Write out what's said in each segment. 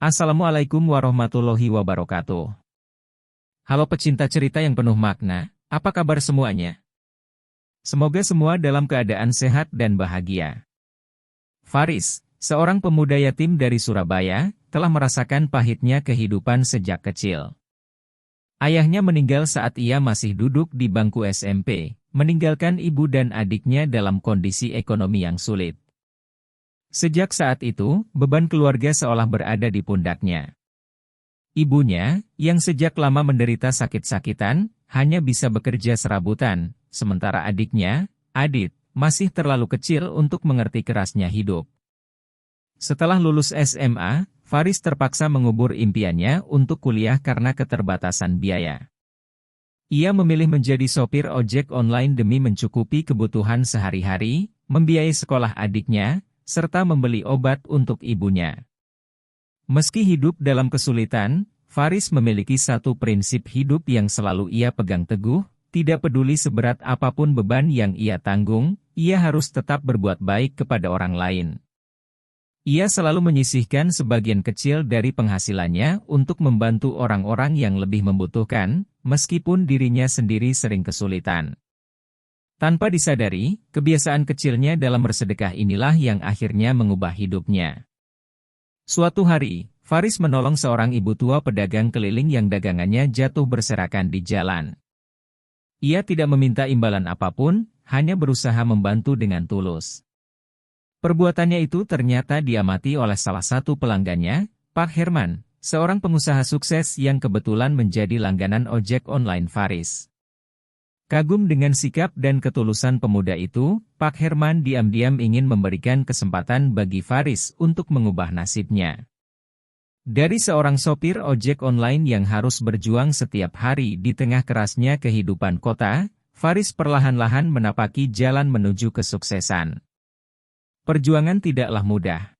Assalamualaikum warahmatullahi wabarakatuh. Halo pecinta cerita yang penuh makna, apa kabar semuanya? Semoga semua dalam keadaan sehat dan bahagia. Faris, seorang pemuda yatim dari Surabaya, telah merasakan pahitnya kehidupan sejak kecil. Ayahnya meninggal saat ia masih duduk di bangku SMP, meninggalkan ibu dan adiknya dalam kondisi ekonomi yang sulit. Sejak saat itu, beban keluarga seolah berada di pundaknya. Ibunya, yang sejak lama menderita sakit-sakitan, hanya bisa bekerja serabutan, sementara adiknya, Adit, masih terlalu kecil untuk mengerti kerasnya hidup. Setelah lulus SMA, Faris terpaksa mengubur impiannya untuk kuliah karena keterbatasan biaya. Ia memilih menjadi sopir ojek online demi mencukupi kebutuhan sehari-hari, membiayai sekolah adiknya, serta membeli obat untuk ibunya. Meski hidup dalam kesulitan, Faris memiliki satu prinsip hidup yang selalu ia pegang teguh, tidak peduli seberat apapun beban yang ia tanggung, ia harus tetap berbuat baik kepada orang lain. Ia selalu menyisihkan sebagian kecil dari penghasilannya untuk membantu orang-orang yang lebih membutuhkan, meskipun dirinya sendiri sering kesulitan. Tanpa disadari, kebiasaan kecilnya dalam bersedekah inilah yang akhirnya mengubah hidupnya. Suatu hari, Faris menolong seorang ibu tua pedagang keliling yang dagangannya jatuh berserakan di jalan. Ia tidak meminta imbalan apapun, hanya berusaha membantu dengan tulus. Perbuatannya itu ternyata diamati oleh salah satu pelanggannya, Pak Herman, seorang pengusaha sukses yang kebetulan menjadi langganan ojek online Faris. Kagum dengan sikap dan ketulusan pemuda itu, Pak Herman diam-diam ingin memberikan kesempatan bagi Faris untuk mengubah nasibnya. Dari seorang sopir ojek online yang harus berjuang setiap hari di tengah kerasnya kehidupan kota, Faris perlahan-lahan menapaki jalan menuju kesuksesan. Perjuangan tidaklah mudah.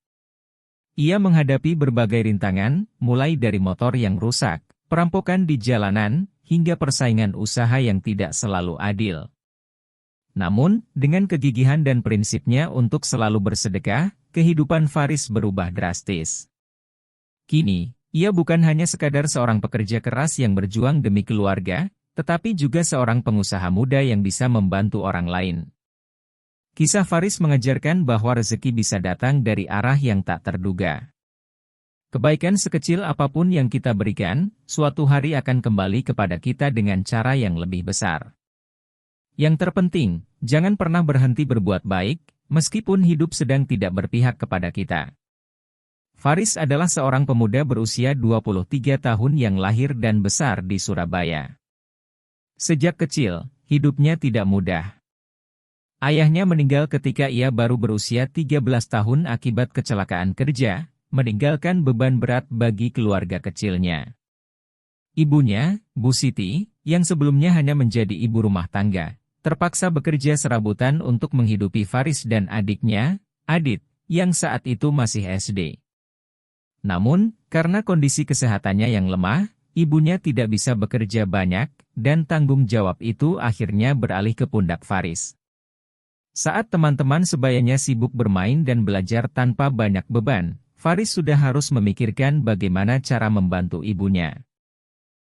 Ia menghadapi berbagai rintangan, mulai dari motor yang rusak, perampokan di jalanan, hingga persaingan usaha yang tidak selalu adil. Namun, dengan kegigihan dan prinsipnya untuk selalu bersedekah, kehidupan Faris berubah drastis. Kini, ia bukan hanya sekadar seorang pekerja keras yang berjuang demi keluarga, tetapi juga seorang pengusaha muda yang bisa membantu orang lain. Kisah Faris mengajarkan bahwa rezeki bisa datang dari arah yang tak terduga. Kebaikan sekecil apapun yang kita berikan, suatu hari akan kembali kepada kita dengan cara yang lebih besar. Yang terpenting, jangan pernah berhenti berbuat baik, meskipun hidup sedang tidak berpihak kepada kita. Faris adalah seorang pemuda berusia 23 tahun yang lahir dan besar di Surabaya. Sejak kecil, hidupnya tidak mudah. Ayahnya meninggal ketika ia baru berusia 13 tahun akibat kecelakaan kerja, meninggalkan beban berat bagi keluarga kecilnya. Ibunya, Bu Siti, yang sebelumnya hanya menjadi ibu rumah tangga, terpaksa bekerja serabutan untuk menghidupi Faris dan adiknya, Adit, yang saat itu masih SD. Namun, karena kondisi kesehatannya yang lemah, ibunya tidak bisa bekerja banyak, dan tanggung jawab itu akhirnya beralih ke pundak Faris. Saat teman-teman sebayanya sibuk bermain dan belajar tanpa banyak beban, Faris sudah harus memikirkan bagaimana cara membantu ibunya.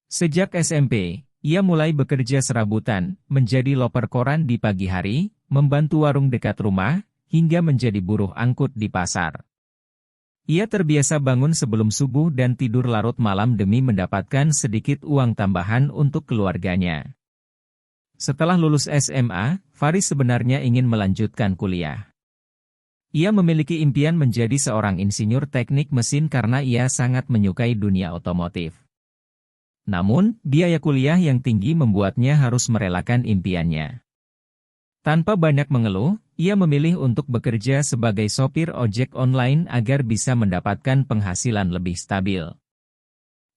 Sejak SMP, ia mulai bekerja serabutan, menjadi loper koran di pagi hari, membantu warung dekat rumah, hingga menjadi buruh angkut di pasar. Ia terbiasa bangun sebelum subuh dan tidur larut malam demi mendapatkan sedikit uang tambahan untuk keluarganya. Setelah lulus SMA, Faris sebenarnya ingin melanjutkan kuliah. Ia memiliki impian menjadi seorang insinyur teknik mesin karena ia sangat menyukai dunia otomotif. Namun, biaya kuliah yang tinggi membuatnya harus merelakan impiannya. Tanpa banyak mengeluh, ia memilih untuk bekerja sebagai sopir ojek online agar bisa mendapatkan penghasilan lebih stabil.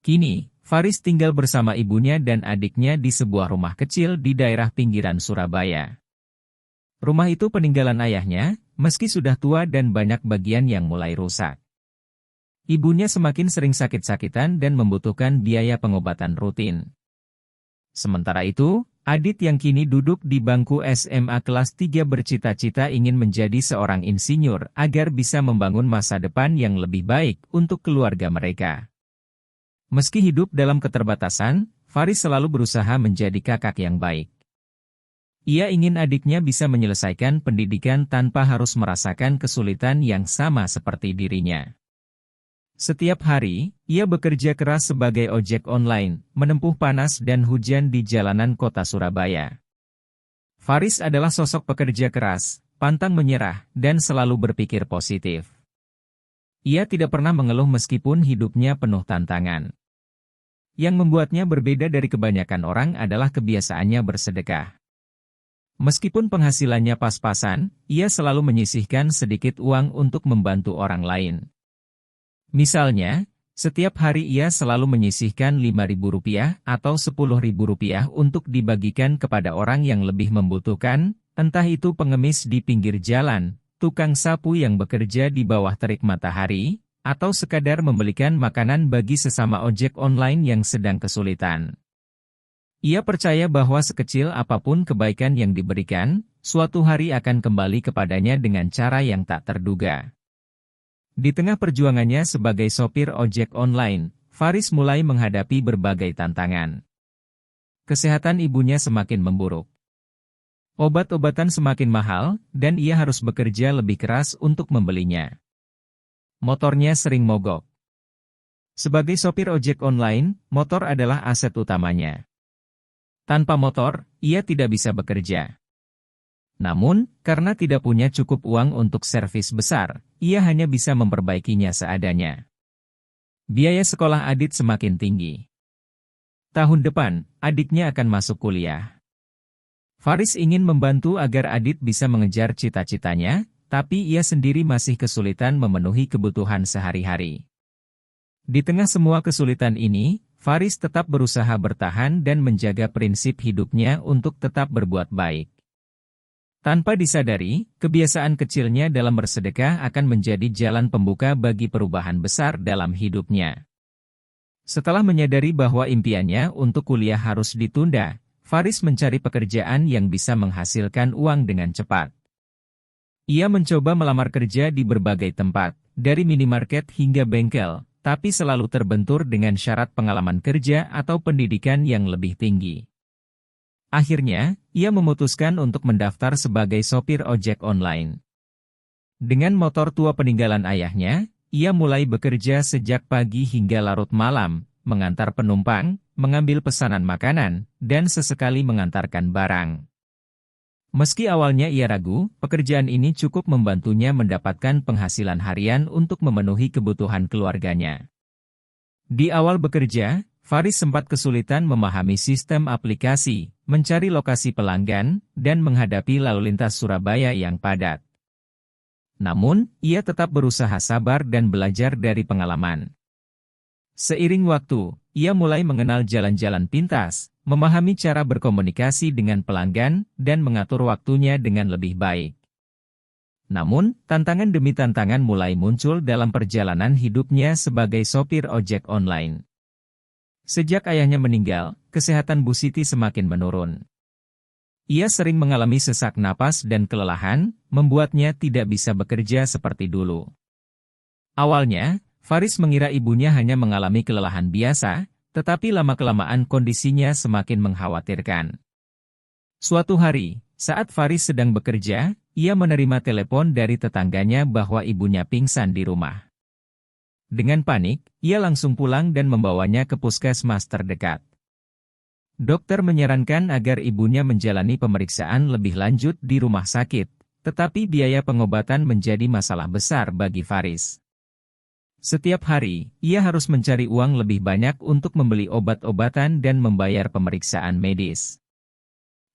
Kini, Faris tinggal bersama ibunya dan adiknya di sebuah rumah kecil di daerah pinggiran Surabaya. Rumah itu peninggalan ayahnya, meski sudah tua dan banyak bagian yang mulai rusak. Ibunya semakin sering sakit-sakitan dan membutuhkan biaya pengobatan rutin. Sementara itu, Adit yang kini duduk di bangku SMA kelas 3 bercita-cita ingin menjadi seorang insinyur agar bisa membangun masa depan yang lebih baik untuk keluarga mereka. Meski hidup dalam keterbatasan, Faris selalu berusaha menjadi kakak yang baik. Ia ingin adiknya bisa menyelesaikan pendidikan tanpa harus merasakan kesulitan yang sama seperti dirinya. Setiap hari, ia bekerja keras sebagai ojek online, menempuh panas dan hujan di jalanan kota Surabaya. Faris adalah sosok pekerja keras, pantang menyerah, dan selalu berpikir positif. Ia tidak pernah mengeluh meskipun hidupnya penuh tantangan. Yang membuatnya berbeda dari kebanyakan orang adalah kebiasaannya bersedekah. Meskipun penghasilannya pas-pasan, ia selalu menyisihkan sedikit uang untuk membantu orang lain. Misalnya, setiap hari ia selalu menyisihkan Rp5.000 atau Rp10.000 untuk dibagikan kepada orang yang lebih membutuhkan, entah itu pengemis di pinggir jalan, tukang sapu yang bekerja di bawah terik matahari, atau sekadar membelikan makanan bagi sesama ojek online yang sedang kesulitan. Ia percaya bahwa sekecil apapun kebaikan yang diberikan, suatu hari akan kembali kepadanya dengan cara yang tak terduga. Di tengah perjuangannya sebagai sopir ojek online, Faris mulai menghadapi berbagai tantangan. Kesehatan ibunya semakin memburuk. Obat-obatan semakin mahal, dan ia harus bekerja lebih keras untuk membelinya. Motornya sering mogok. Sebagai sopir ojek online, motor adalah aset utamanya. Tanpa motor, ia tidak bisa bekerja. Namun, karena tidak punya cukup uang untuk servis besar, ia hanya bisa memperbaikinya seadanya. Biaya sekolah Adit semakin tinggi. Tahun depan, adiknya akan masuk kuliah. Faris ingin membantu agar Adit bisa mengejar cita-citanya, tapi ia sendiri masih kesulitan memenuhi kebutuhan sehari-hari. Di tengah semua kesulitan ini, Faris tetap berusaha bertahan dan menjaga prinsip hidupnya untuk tetap berbuat baik. Tanpa disadari, kebiasaan kecilnya dalam bersedekah akan menjadi jalan pembuka bagi perubahan besar dalam hidupnya. Setelah menyadari bahwa impiannya untuk kuliah harus ditunda, Faris mencari pekerjaan yang bisa menghasilkan uang dengan cepat. Ia mencoba melamar kerja di berbagai tempat, dari minimarket hingga bengkel, tapi selalu terbentur dengan syarat pengalaman kerja atau pendidikan yang lebih tinggi. Akhirnya, ia memutuskan untuk mendaftar sebagai sopir ojek online. Dengan motor tua peninggalan ayahnya, ia mulai bekerja sejak pagi hingga larut malam, mengantar penumpang, mengambil pesanan makanan, dan sesekali mengantarkan barang. Meski awalnya ia ragu, pekerjaan ini cukup membantunya mendapatkan penghasilan harian untuk memenuhi kebutuhan keluarganya. Di awal bekerja, Faris sempat kesulitan memahami sistem aplikasi, mencari lokasi pelanggan, dan menghadapi lalu lintas Surabaya yang padat. Namun, ia tetap berusaha sabar dan belajar dari pengalaman. Seiring waktu, ia mulai mengenal jalan-jalan pintas, memahami cara berkomunikasi dengan pelanggan, dan mengatur waktunya dengan lebih baik. Namun, tantangan demi tantangan mulai muncul dalam perjalanan hidupnya sebagai sopir ojek online. Sejak ayahnya meninggal, kesehatan Bu Siti semakin menurun. Ia sering mengalami sesak napas dan kelelahan, membuatnya tidak bisa bekerja seperti dulu. Awalnya, Faris mengira ibunya hanya mengalami kelelahan biasa, tetapi lama-kelamaan kondisinya semakin mengkhawatirkan. Suatu hari, saat Faris sedang bekerja, ia menerima telepon dari tetangganya bahwa ibunya pingsan di rumah. Dengan panik, ia langsung pulang dan membawanya ke puskesmas terdekat. Dokter menyarankan agar ibunya menjalani pemeriksaan lebih lanjut di rumah sakit, tetapi biaya pengobatan menjadi masalah besar bagi Faris. Setiap hari, ia harus mencari uang lebih banyak untuk membeli obat-obatan dan membayar pemeriksaan medis.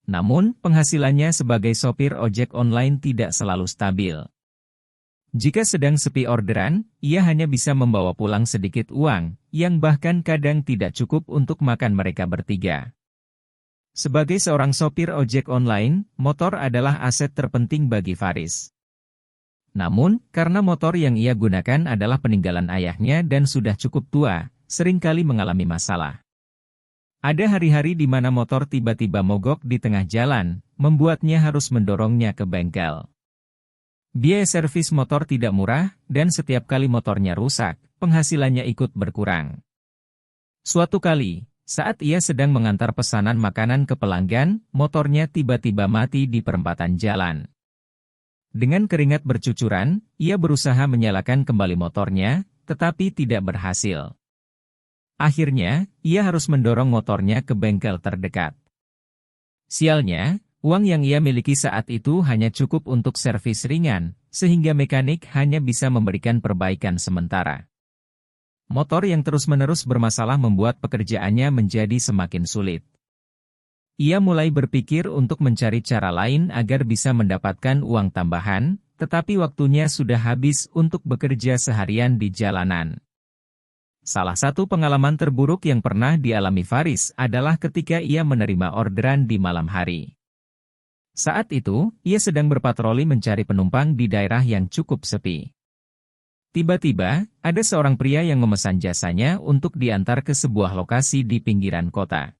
Namun, penghasilannya sebagai sopir ojek online tidak selalu stabil. Jika sedang sepi orderan, ia hanya bisa membawa pulang sedikit uang, yang bahkan kadang tidak cukup untuk makan mereka bertiga. Sebagai seorang sopir ojek online, motor adalah aset terpenting bagi Faris. Namun, karena motor yang ia gunakan adalah peninggalan ayahnya dan sudah cukup tua, seringkali mengalami masalah. Ada hari-hari di mana motor tiba-tiba mogok di tengah jalan, membuatnya harus mendorongnya ke bengkel. Biaya servis motor tidak murah, dan setiap kali motornya rusak, penghasilannya ikut berkurang. Suatu kali, saat ia sedang mengantar pesanan makanan ke pelanggan, motornya tiba-tiba mati di perempatan jalan. Dengan keringat bercucuran, ia berusaha menyalakan kembali motornya, tetapi tidak berhasil. Akhirnya, ia harus mendorong motornya ke bengkel terdekat. Sialnya, uang yang ia miliki saat itu hanya cukup untuk servis ringan, sehingga mekanik hanya bisa memberikan perbaikan sementara. Motor yang terus-menerus bermasalah membuat pekerjaannya menjadi semakin sulit. Ia mulai berpikir untuk mencari cara lain agar bisa mendapatkan uang tambahan, tetapi waktunya sudah habis untuk bekerja seharian di jalanan. Salah satu pengalaman terburuk yang pernah dialami Faris adalah ketika ia menerima orderan di malam hari. Saat itu, ia sedang berpatroli mencari penumpang di daerah yang cukup sepi. Tiba-tiba, ada seorang pria yang memesan jasanya untuk diantar ke sebuah lokasi di pinggiran kota.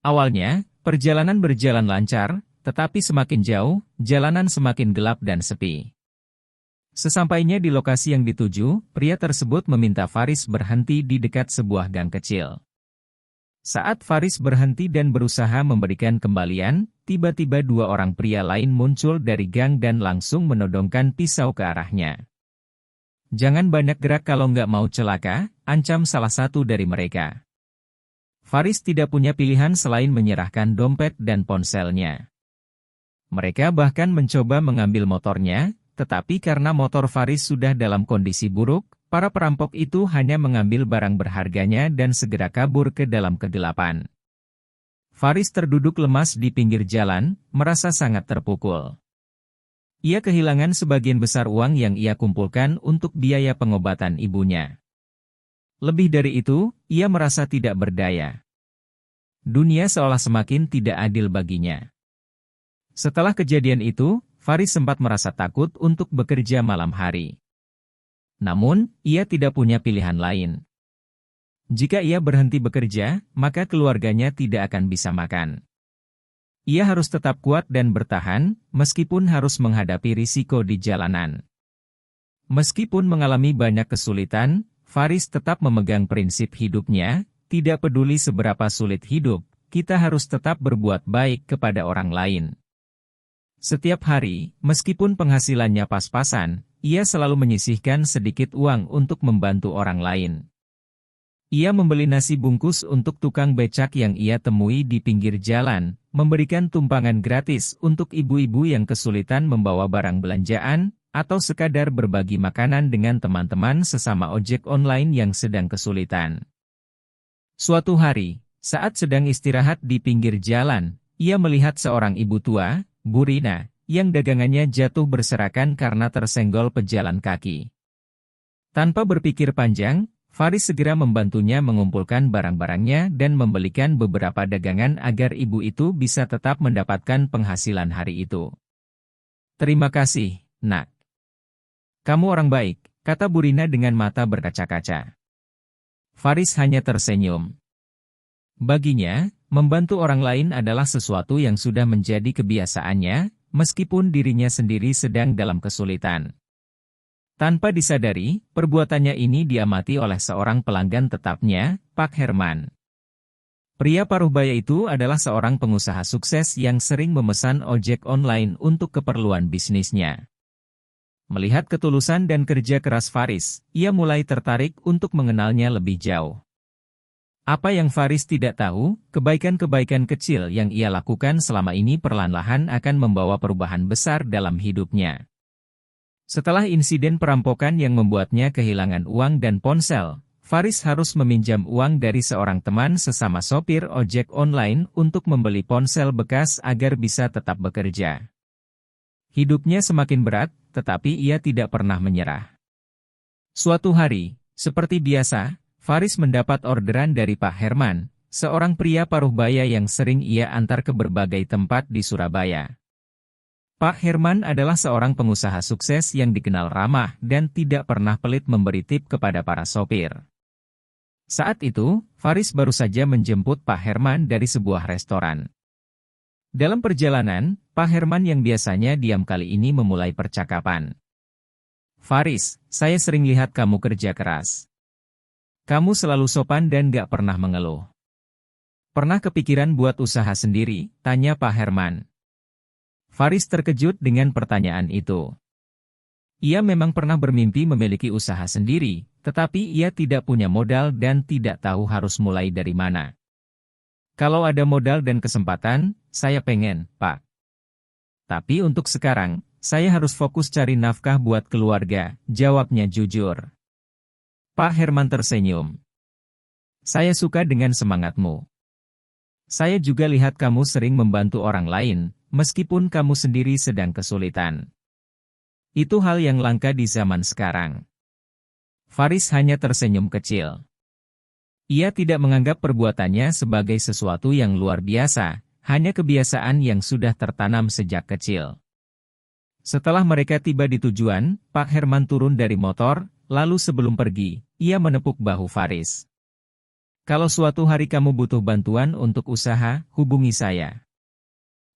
Awalnya, perjalanan berjalan lancar, tetapi semakin jauh, jalanan semakin gelap dan sepi. Sesampainya di lokasi yang dituju, pria tersebut meminta Faris berhenti di dekat sebuah gang kecil. Saat Faris berhenti dan berusaha memberikan kembalian, tiba-tiba dua orang pria lain muncul dari gang dan langsung menodongkan pisau ke arahnya. "Jangan banyak gerak kalau nggak mau celaka," ancam salah satu dari mereka. Faris tidak punya pilihan selain menyerahkan dompet dan ponselnya. Mereka bahkan mencoba mengambil motornya, tetapi karena motor Faris sudah dalam kondisi buruk, para perampok itu hanya mengambil barang berharganya dan segera kabur ke dalam kegelapan. Faris terduduk lemas di pinggir jalan, merasa sangat terpukul. Ia kehilangan sebagian besar uang yang ia kumpulkan untuk biaya pengobatan ibunya. Lebih dari itu, ia merasa tidak berdaya. Dunia seolah semakin tidak adil baginya. Setelah kejadian itu, Faris sempat merasa takut untuk bekerja malam hari. Namun, ia tidak punya pilihan lain. Jika ia berhenti bekerja, maka keluarganya tidak akan bisa makan. Ia harus tetap kuat dan bertahan, meskipun harus menghadapi risiko di jalanan. Meskipun mengalami banyak kesulitan, Faris tetap memegang prinsip hidupnya, tidak peduli seberapa sulit hidup, kita harus tetap berbuat baik kepada orang lain. Setiap hari, meskipun penghasilannya pas-pasan, ia selalu menyisihkan sedikit uang untuk membantu orang lain. Ia membeli nasi bungkus untuk tukang becak yang ia temui di pinggir jalan, memberikan tumpangan gratis untuk ibu-ibu yang kesulitan membawa barang belanjaan, atau sekadar berbagi makanan dengan teman-teman sesama ojek online yang sedang kesulitan. Suatu hari, saat sedang istirahat di pinggir jalan, ia melihat seorang ibu tua, Bu Rina, yang dagangannya jatuh berserakan karena tersenggol pejalan kaki. Tanpa berpikir panjang, Faris segera membantunya mengumpulkan barang-barangnya dan membelikan beberapa dagangan agar ibu itu bisa tetap mendapatkan penghasilan hari itu. "Terima kasih, Nak. Kamu orang baik," kata Bu Rina dengan mata berkaca-kaca. Faris hanya tersenyum. Baginya, membantu orang lain adalah sesuatu yang sudah menjadi kebiasaannya, meskipun dirinya sendiri sedang dalam kesulitan. Tanpa disadari, perbuatannya ini diamati oleh seorang pelanggan tetapnya, Pak Herman. Pria paruh baya itu adalah seorang pengusaha sukses yang sering memesan ojek online untuk keperluan bisnisnya. Melihat ketulusan dan kerja keras Faris, ia mulai tertarik untuk mengenalnya lebih jauh. Apa yang Faris tidak tahu, kebaikan-kebaikan kecil yang ia lakukan selama ini perlahan-lahan akan membawa perubahan besar dalam hidupnya. Setelah insiden perampokan yang membuatnya kehilangan uang dan ponsel, Faris harus meminjam uang dari seorang teman sesama sopir ojek online untuk membeli ponsel bekas agar bisa tetap bekerja. Hidupnya semakin berat, tetapi ia tidak pernah menyerah. Suatu hari, seperti biasa, Faris mendapat orderan dari Pak Herman, seorang pria paruh baya yang sering ia antar ke berbagai tempat di Surabaya. Pak Herman adalah seorang pengusaha sukses yang dikenal ramah dan tidak pernah pelit memberi tip kepada para sopir. Saat itu, Faris baru saja menjemput Pak Herman dari sebuah restoran. Dalam perjalanan, Pak Herman yang biasanya diam kali ini memulai percakapan. Faris, saya sering lihat kamu kerja keras. Kamu selalu sopan dan gak pernah mengeluh. Pernah kepikiran buat usaha sendiri? Tanya Pak Herman. Faris terkejut dengan pertanyaan itu. Ia memang pernah bermimpi memiliki usaha sendiri, tetapi ia tidak punya modal dan tidak tahu harus mulai dari mana. Kalau ada modal dan kesempatan, saya pengen, Pak. Tapi untuk sekarang, saya harus fokus cari nafkah buat keluarga, jawabnya jujur. Pak Herman tersenyum. Saya suka dengan semangatmu. Saya juga lihat kamu sering membantu orang lain, meskipun kamu sendiri sedang kesulitan. Itu hal yang langka di zaman sekarang. Faris hanya tersenyum kecil. Ia tidak menganggap perbuatannya sebagai sesuatu yang luar biasa, hanya kebiasaan yang sudah tertanam sejak kecil. Setelah mereka tiba di tujuan, Pak Herman turun dari motor, lalu sebelum pergi, ia menepuk bahu Faris. Kalau suatu hari kamu butuh bantuan untuk usaha, hubungi saya.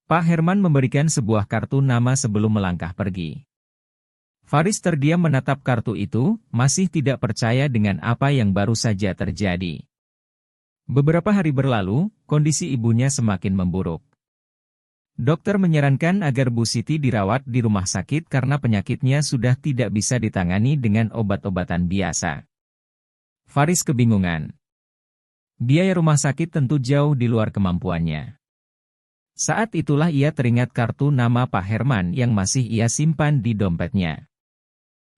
Pak Herman memberikan sebuah kartu nama sebelum melangkah pergi. Faris terdiam menatap kartu itu, masih tidak percaya dengan apa yang baru saja terjadi. Beberapa hari berlalu, kondisi ibunya semakin memburuk. Dokter menyarankan agar Bu Siti dirawat di rumah sakit karena penyakitnya sudah tidak bisa ditangani dengan obat-obatan biasa. Faris kebingungan. Biaya rumah sakit tentu jauh di luar kemampuannya. Saat itulah ia teringat kartu nama Pak Herman yang masih ia simpan di dompetnya.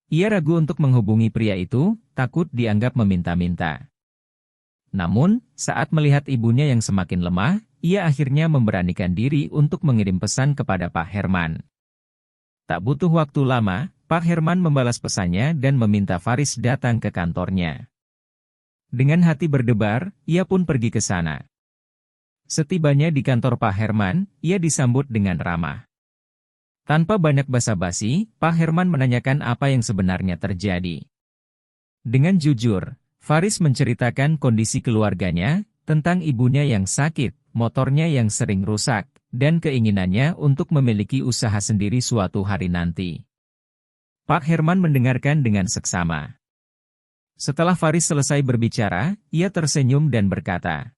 Ia ragu untuk menghubungi pria itu, takut dianggap meminta-minta. Namun, saat melihat ibunya yang semakin lemah, ia akhirnya memberanikan diri untuk mengirim pesan kepada Pak Herman. Tak butuh waktu lama, Pak Herman membalas pesannya dan meminta Faris datang ke kantornya. Dengan hati berdebar, ia pun pergi ke sana. Setibanya di kantor Pak Herman, ia disambut dengan ramah. Tanpa banyak basa-basi, Pak Herman menanyakan apa yang sebenarnya terjadi. Dengan jujur, Faris menceritakan kondisi keluarganya, tentang ibunya yang sakit, motornya yang sering rusak, dan keinginannya untuk memiliki usaha sendiri suatu hari nanti. Pak Herman mendengarkan dengan seksama. Setelah Faris selesai berbicara, ia tersenyum dan berkata,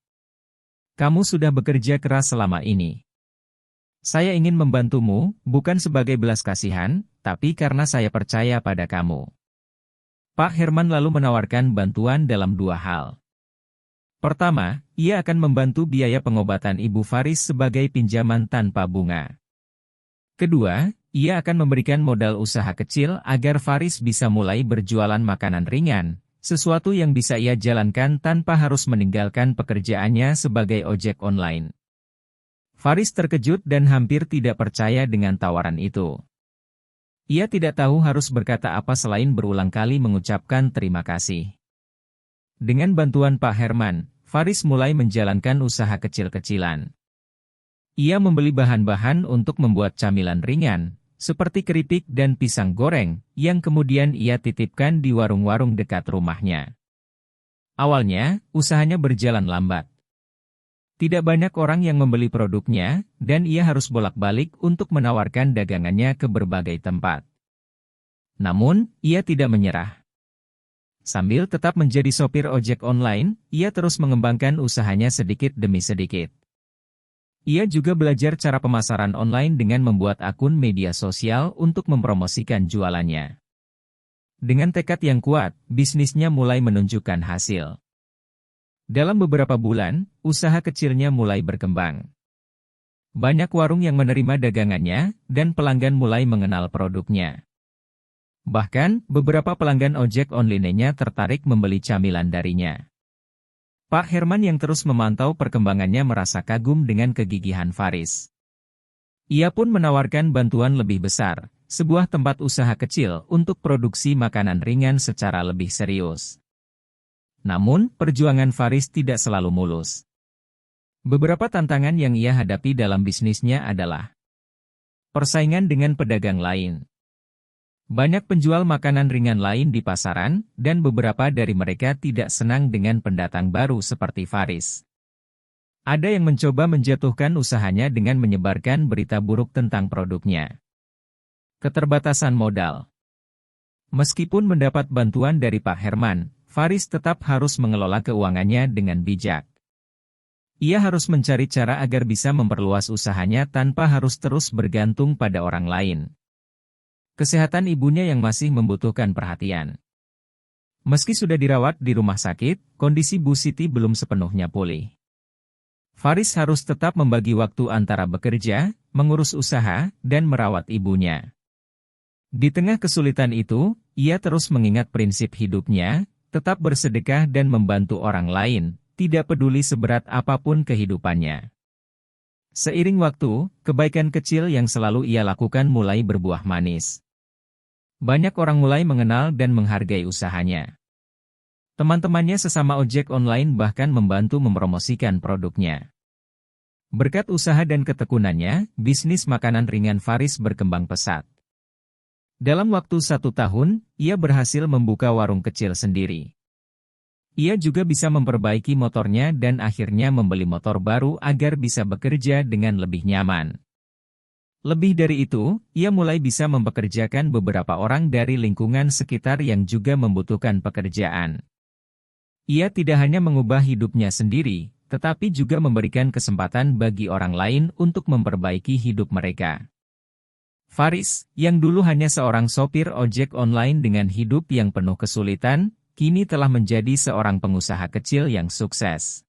"Kamu sudah bekerja keras selama ini. Saya ingin membantumu, bukan sebagai belas kasihan, tapi karena saya percaya pada kamu." Pak Herman lalu menawarkan bantuan dalam dua hal. Pertama, ia akan membantu biaya pengobatan Ibu Faris sebagai pinjaman tanpa bunga. Kedua, ia akan memberikan modal usaha kecil agar Faris bisa mulai berjualan makanan ringan, sesuatu yang bisa ia jalankan tanpa harus meninggalkan pekerjaannya sebagai ojek online. Faris terkejut dan hampir tidak percaya dengan tawaran itu. Ia tidak tahu harus berkata apa selain berulang kali mengucapkan terima kasih. Dengan bantuan Pak Herman, Faris mulai menjalankan usaha kecil-kecilan. Ia membeli bahan-bahan untuk membuat camilan ringan, seperti keripik dan pisang goreng, yang kemudian ia titipkan di warung-warung dekat rumahnya. Awalnya, usahanya berjalan lambat. Tidak banyak orang yang membeli produknya, dan ia harus bolak-balik untuk menawarkan dagangannya ke berbagai tempat. Namun, ia tidak menyerah. Sambil tetap menjadi sopir ojek online, ia terus mengembangkan usahanya sedikit demi sedikit. Ia juga belajar cara pemasaran online dengan membuat akun media sosial untuk mempromosikan jualannya. Dengan tekad yang kuat, bisnisnya mulai menunjukkan hasil. Dalam beberapa bulan, usaha kecilnya mulai berkembang. Banyak warung yang menerima dagangannya, dan pelanggan mulai mengenal produknya. Bahkan, beberapa pelanggan ojek online-nya tertarik membeli camilan darinya. Pak Herman yang terus memantau perkembangannya merasa kagum dengan kegigihan Faris. Ia pun menawarkan bantuan lebih besar, sebuah tempat usaha kecil untuk produksi makanan ringan secara lebih serius. Namun, perjuangan Faris tidak selalu mulus. Beberapa tantangan yang ia hadapi dalam bisnisnya adalah persaingan dengan pedagang lain. Banyak penjual makanan ringan lain di pasaran, dan beberapa dari mereka tidak senang dengan pendatang baru seperti Faris. Ada yang mencoba menjatuhkan usahanya dengan menyebarkan berita buruk tentang produknya. Keterbatasan modal. Meskipun mendapat bantuan dari Pak Herman, Faris tetap harus mengelola keuangannya dengan bijak. Ia harus mencari cara agar bisa memperluas usahanya tanpa harus terus bergantung pada orang lain. Kesehatan ibunya yang masih membutuhkan perhatian. Meski sudah dirawat di rumah sakit, kondisi Bu Siti belum sepenuhnya pulih. Faris harus tetap membagi waktu antara bekerja, mengurus usaha, dan merawat ibunya. Di tengah kesulitan itu, ia terus mengingat prinsip hidupnya, tetap bersedekah dan membantu orang lain, tidak peduli seberat apapun kehidupannya. Seiring waktu, kebaikan kecil yang selalu ia lakukan mulai berbuah manis. Banyak orang mulai mengenal dan menghargai usahanya. Teman-temannya sesama ojek online bahkan membantu mempromosikan produknya. Berkat usaha dan ketekunannya, bisnis makanan ringan Faris berkembang pesat. Dalam waktu 1 tahun, ia berhasil membuka warung kecil sendiri. Ia juga bisa memperbaiki motornya dan akhirnya membeli motor baru agar bisa bekerja dengan lebih nyaman. Lebih dari itu, ia mulai bisa mempekerjakan beberapa orang dari lingkungan sekitar yang juga membutuhkan pekerjaan. Ia tidak hanya mengubah hidupnya sendiri, tetapi juga memberikan kesempatan bagi orang lain untuk memperbaiki hidup mereka. Faris, yang dulu hanya seorang sopir ojek online dengan hidup yang penuh kesulitan, kini telah menjadi seorang pengusaha kecil yang sukses.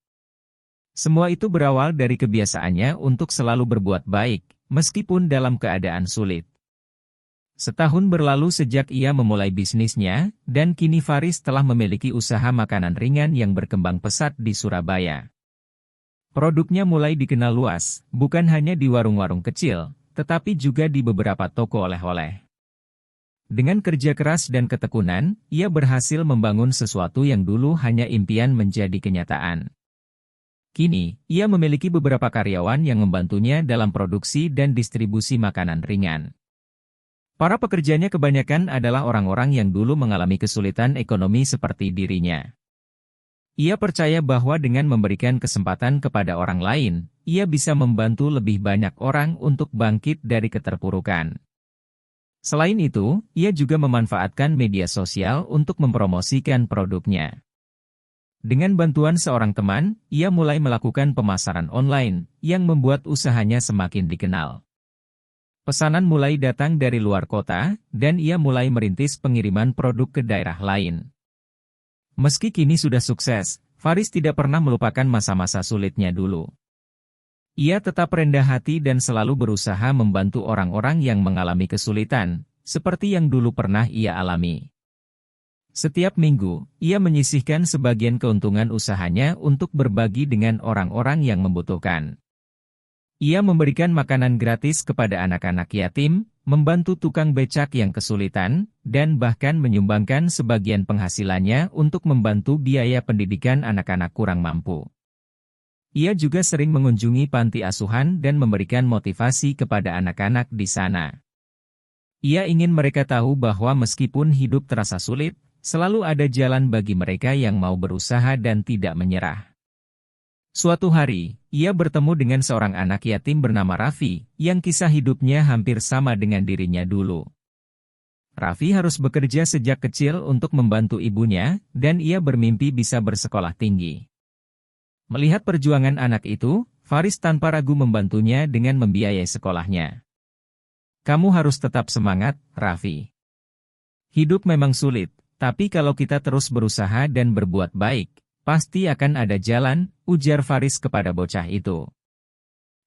Semua itu berawal dari kebiasaannya untuk selalu berbuat baik, meskipun dalam keadaan sulit. Setahun berlalu sejak ia memulai bisnisnya, dan kini Faris telah memiliki usaha makanan ringan yang berkembang pesat di Surabaya. Produknya mulai dikenal luas, bukan hanya di warung-warung kecil, tetapi juga di beberapa toko oleh-oleh. Dengan kerja keras dan ketekunan, ia berhasil membangun sesuatu yang dulu hanya impian menjadi kenyataan. Kini, ia memiliki beberapa karyawan yang membantunya dalam produksi dan distribusi makanan ringan. Para pekerjanya kebanyakan adalah orang-orang yang dulu mengalami kesulitan ekonomi seperti dirinya. Ia percaya bahwa dengan memberikan kesempatan kepada orang lain, ia bisa membantu lebih banyak orang untuk bangkit dari keterpurukan. Selain itu, ia juga memanfaatkan media sosial untuk mempromosikan produknya. Dengan bantuan seorang teman, ia mulai melakukan pemasaran online, yang membuat usahanya semakin dikenal. Pesanan mulai datang dari luar kota, dan ia mulai merintis pengiriman produk ke daerah lain. Meski kini sudah sukses, Faris tidak pernah melupakan masa-masa sulitnya dulu. Ia tetap rendah hati dan selalu berusaha membantu orang-orang yang mengalami kesulitan, seperti yang dulu pernah ia alami. Setiap minggu, ia menyisihkan sebagian keuntungan usahanya untuk berbagi dengan orang-orang yang membutuhkan. Ia memberikan makanan gratis kepada anak-anak yatim, membantu tukang becak yang kesulitan, dan bahkan menyumbangkan sebagian penghasilannya untuk membantu biaya pendidikan anak-anak kurang mampu. Ia juga sering mengunjungi panti asuhan dan memberikan motivasi kepada anak-anak di sana. Ia ingin mereka tahu bahwa meskipun hidup terasa sulit, selalu ada jalan bagi mereka yang mau berusaha dan tidak menyerah. Suatu hari, ia bertemu dengan seorang anak yatim bernama Raffi, yang kisah hidupnya hampir sama dengan dirinya dulu. Raffi harus bekerja sejak kecil untuk membantu ibunya, dan ia bermimpi bisa bersekolah tinggi. Melihat perjuangan anak itu, Faris tanpa ragu membantunya dengan membiayai sekolahnya. Kamu harus tetap semangat, Raffi. Hidup memang sulit, tapi kalau kita terus berusaha dan berbuat baik, pasti akan ada jalan, ujar Faris kepada bocah itu.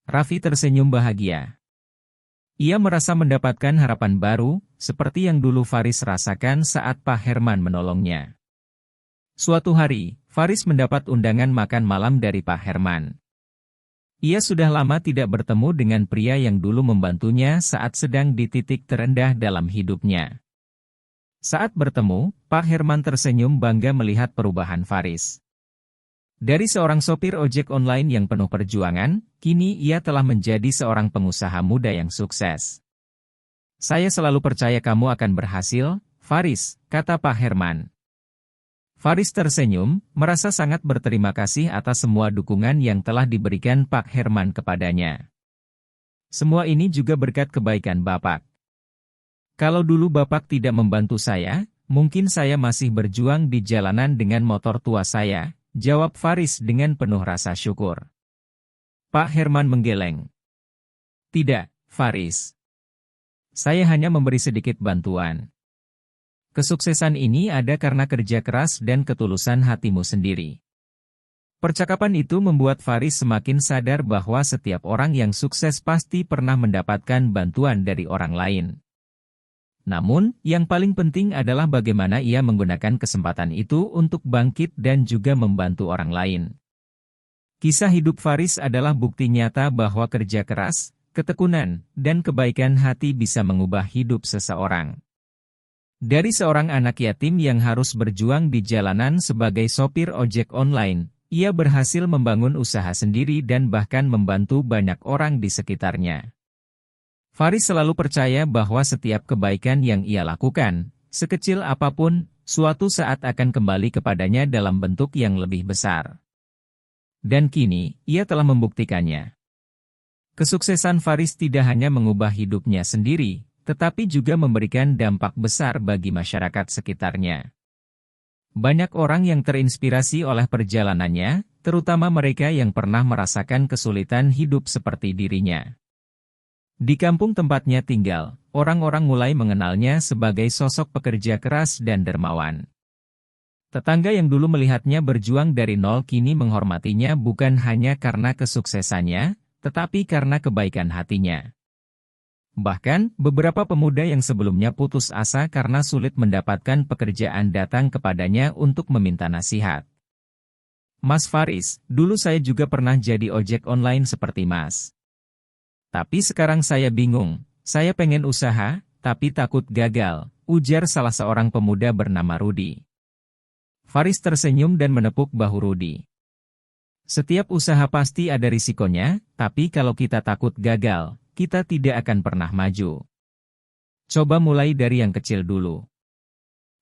Raffi tersenyum bahagia. Ia merasa mendapatkan harapan baru, seperti yang dulu Faris rasakan saat Pak Herman menolongnya. Suatu hari, Faris mendapat undangan makan malam dari Pak Herman. Ia sudah lama tidak bertemu dengan pria yang dulu membantunya saat sedang di titik terendah dalam hidupnya. Saat bertemu, Pak Herman tersenyum bangga melihat perubahan Faris. Dari seorang sopir ojek online yang penuh perjuangan, kini ia telah menjadi seorang pengusaha muda yang sukses. Saya selalu percaya kamu akan berhasil, Faris, kata Pak Herman. Faris tersenyum, merasa sangat berterima kasih atas semua dukungan yang telah diberikan Pak Herman kepadanya. Semua ini juga berkat kebaikan Bapak. Kalau dulu Bapak tidak membantu saya, mungkin saya masih berjuang di jalanan dengan motor tua saya, jawab Faris dengan penuh rasa syukur. Pak Herman menggeleng. Tidak, Faris. Saya hanya memberi sedikit bantuan. Kesuksesan ini ada karena kerja keras dan ketulusan hatimu sendiri. Percakapan itu membuat Faris semakin sadar bahwa setiap orang yang sukses pasti pernah mendapatkan bantuan dari orang lain. Namun, yang paling penting adalah bagaimana ia menggunakan kesempatan itu untuk bangkit dan juga membantu orang lain. Kisah hidup Faris adalah bukti nyata bahwa kerja keras, ketekunan, dan kebaikan hati bisa mengubah hidup seseorang. Dari seorang anak yatim yang harus berjuang di jalanan sebagai sopir ojek online, ia berhasil membangun usaha sendiri dan bahkan membantu banyak orang di sekitarnya. Faris selalu percaya bahwa setiap kebaikan yang ia lakukan, sekecil apapun, suatu saat akan kembali kepadanya dalam bentuk yang lebih besar. Dan kini, ia telah membuktikannya. Kesuksesan Faris tidak hanya mengubah hidupnya sendiri, tetapi juga memberikan dampak besar bagi masyarakat sekitarnya. Banyak orang yang terinspirasi oleh perjalanannya, terutama mereka yang pernah merasakan kesulitan hidup seperti dirinya. Di kampung tempatnya tinggal, orang-orang mulai mengenalnya sebagai sosok pekerja keras dan dermawan. Tetangga yang dulu melihatnya berjuang dari nol kini menghormatinya bukan hanya karena kesuksesannya, tetapi karena kebaikan hatinya. Bahkan, beberapa pemuda yang sebelumnya putus asa karena sulit mendapatkan pekerjaan datang kepadanya untuk meminta nasihat. Mas Faris, dulu saya juga pernah jadi ojek online seperti Mas. Tapi sekarang saya bingung, saya pengen usaha, tapi takut gagal, ujar salah seorang pemuda bernama Rudi. Faris tersenyum dan menepuk bahu Rudi. Setiap usaha pasti ada risikonya, tapi kalau kita takut gagal, kita tidak akan pernah maju. Coba mulai dari yang kecil dulu.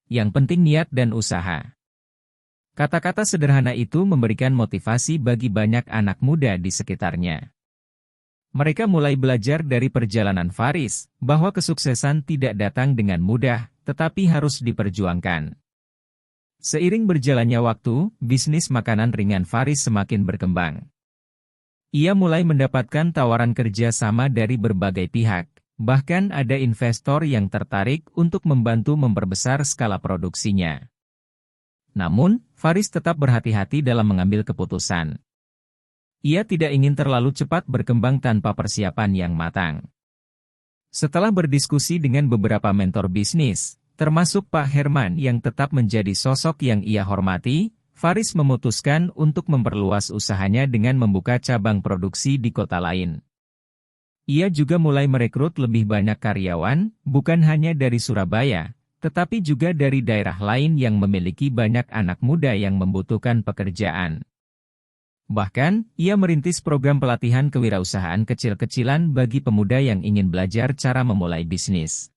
Yang penting niat dan usaha. Kata-kata sederhana itu memberikan motivasi bagi banyak anak muda di sekitarnya. Mereka mulai belajar dari perjalanan Faris, bahwa kesuksesan tidak datang dengan mudah, tetapi harus diperjuangkan. Seiring berjalannya waktu, bisnis makanan ringan Faris semakin berkembang. Ia mulai mendapatkan tawaran kerja sama dari berbagai pihak, bahkan ada investor yang tertarik untuk membantu memperbesar skala produksinya. Namun, Faris tetap berhati-hati dalam mengambil keputusan. Ia tidak ingin terlalu cepat berkembang tanpa persiapan yang matang. Setelah berdiskusi dengan beberapa mentor bisnis, termasuk Pak Herman yang tetap menjadi sosok yang ia hormati, Faris memutuskan untuk memperluas usahanya dengan membuka cabang produksi di kota lain. Ia juga mulai merekrut lebih banyak karyawan, bukan hanya dari Surabaya, tetapi juga dari daerah lain yang memiliki banyak anak muda yang membutuhkan pekerjaan. Bahkan, ia merintis program pelatihan kewirausahaan kecil-kecilan bagi pemuda yang ingin belajar cara memulai bisnis.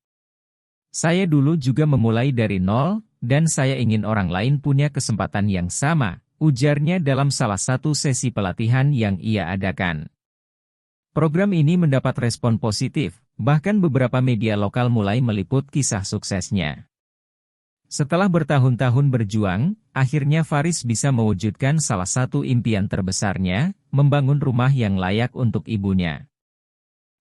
Saya dulu juga memulai dari nol, dan saya ingin orang lain punya kesempatan yang sama, ujarnya dalam salah satu sesi pelatihan yang ia adakan. Program ini mendapat respon positif, bahkan beberapa media lokal mulai meliput kisah suksesnya. Setelah bertahun-tahun berjuang, akhirnya Faris bisa mewujudkan salah satu impian terbesarnya, membangun rumah yang layak untuk ibunya.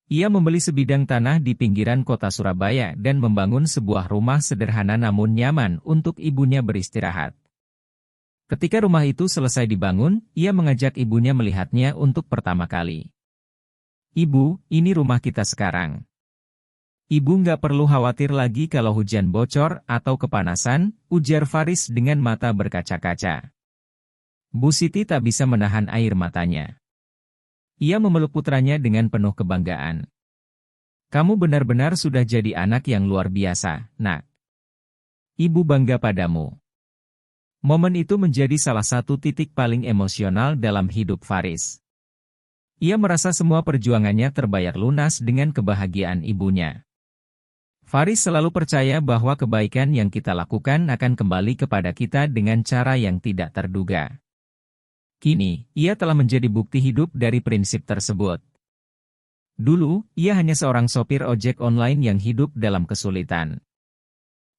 Ia membeli sebidang tanah di pinggiran kota Surabaya dan membangun sebuah rumah sederhana namun nyaman untuk ibunya beristirahat. Ketika rumah itu selesai dibangun, ia mengajak ibunya melihatnya untuk pertama kali. "Ibu, ini rumah kita sekarang. Ibu nggak perlu khawatir lagi kalau hujan bocor atau kepanasan," ujar Faris dengan mata berkaca-kaca. Bu Siti tak bisa menahan air matanya. Ia memeluk putranya dengan penuh kebanggaan. "Kamu benar-benar sudah jadi anak yang luar biasa, Nak. Ibu bangga padamu." Momen itu menjadi salah satu titik paling emosional dalam hidup Faris. Ia merasa semua perjuangannya terbayar lunas dengan kebahagiaan ibunya. Faris selalu percaya bahwa kebaikan yang kita lakukan akan kembali kepada kita dengan cara yang tidak terduga. Kini, ia telah menjadi bukti hidup dari prinsip tersebut. Dulu, ia hanya seorang sopir ojek online yang hidup dalam kesulitan.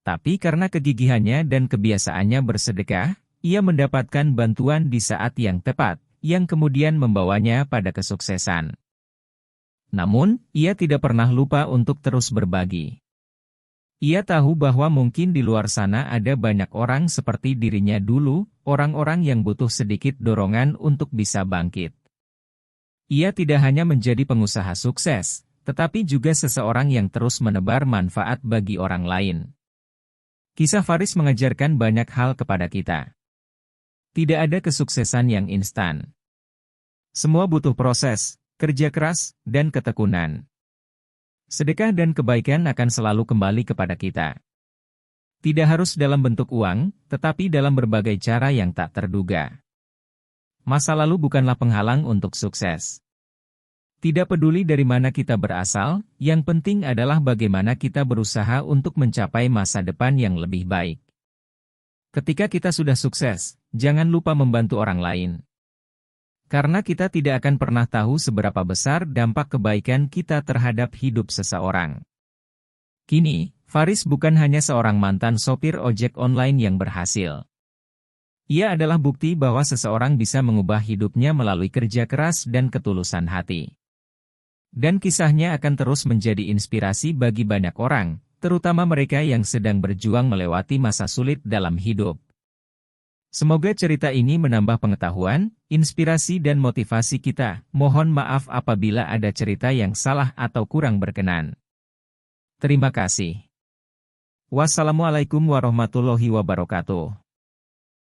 Tapi karena kegigihannya dan kebiasaannya bersedekah, ia mendapatkan bantuan di saat yang tepat, yang kemudian membawanya pada kesuksesan. Namun, ia tidak pernah lupa untuk terus berbagi. Ia tahu bahwa mungkin di luar sana ada banyak orang seperti dirinya dulu, orang-orang yang butuh sedikit dorongan untuk bisa bangkit. Ia tidak hanya menjadi pengusaha sukses, tetapi juga seseorang yang terus menebar manfaat bagi orang lain. Kisah Faris mengajarkan banyak hal kepada kita. Tidak ada kesuksesan yang instan. Semua butuh proses, kerja keras, dan ketekunan. Sedekah dan kebaikan akan selalu kembali kepada kita. Tidak harus dalam bentuk uang, tetapi dalam berbagai cara yang tak terduga. Masa lalu bukanlah penghalang untuk sukses. Tidak peduli dari mana kita berasal, yang penting adalah bagaimana kita berusaha untuk mencapai masa depan yang lebih baik. Ketika kita sudah sukses, jangan lupa membantu orang lain. Karena kita tidak akan pernah tahu seberapa besar dampak kebaikan kita terhadap hidup seseorang. Kini, Faris bukan hanya seorang mantan sopir ojek online yang berhasil. Ia adalah bukti bahwa seseorang bisa mengubah hidupnya melalui kerja keras dan ketulusan hati. Dan kisahnya akan terus menjadi inspirasi bagi banyak orang, terutama mereka yang sedang berjuang melewati masa sulit dalam hidup. Semoga cerita ini menambah pengetahuan, inspirasi dan motivasi kita. Mohon maaf apabila ada cerita yang salah atau kurang berkenan. Terima kasih. Wassalamualaikum warahmatullahi wabarakatuh.